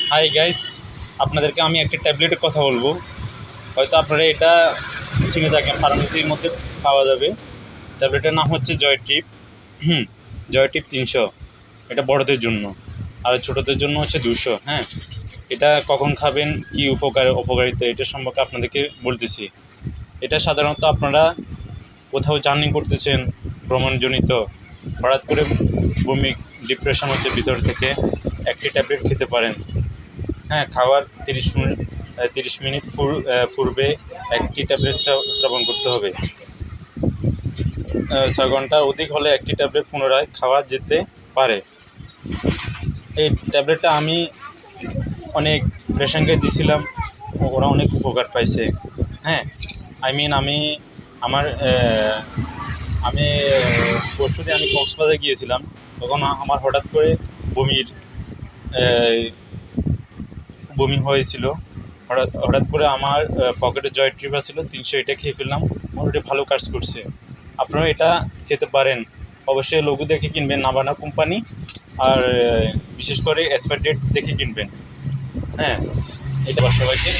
Hi guys, আপনাদেরকে আমি একটা ট্যাবলেটের কথা বলবো। হয়তো আপনারা এটা চিনে থাকেন, ফার্মেসির মধ্যে পাওয়া যাবে। ট্যাবলেটের নাম হচ্ছে জয় ট্রিপ। জয় ট্রিপ 300। এটা বড়দের জন্য, আর ছোটদের জন্য হচ্ছে 200। হ্যাঁ, এটা কখন খাবেন, কি অপকারিতা, এটা সম্পর্কে আপনাদেরকে বলতেছি। এটা সাধারণত আপনারা কোথাও জার্নি করতেছেন, ভ্রমণজনিত, হঠাৎ করে বমি, ডিপ্রেশন হচ্ছে ভিতর থেকে, একটি ট্যাবলেট খেতে পারেন। হ্যাঁ, খাওয়ার 30 মিনিট পূর্বে একটি ট্যাবলেট সেবন করতে হবে। 6 ঘন্টার অধিক হলে একটি ট্যাবলেট পুনরায় খাওয়া যেতে পারে। এই ট্যাবলেটটা আমি অনেক পেশেন্টকে দিয়েছিলাম, ওরা অনেক উপকার পাইছে। হ্যাঁ, আমি আমার আমি পরশুদিন আমি কক্সবাজার গিয়েছিলাম। তখন আমার হঠাৎ করে বমির বমি হয়েছিল। হঠাৎ করে আমার পকেটে জয় ট্রিপ ছিল 300, এটা খেয়ে ফেললাম। মোটামুটি ভালো কাজ করছে। আপনারা এটা খেতে পারেন। অবশ্যই লঘু দেখে কিনবেন, নাভানা কোম্পানি। আর বিশেষ করে এক্সপায়ার ডেট দেখে কিনবেন। হ্যাঁ, এটা সবাইকে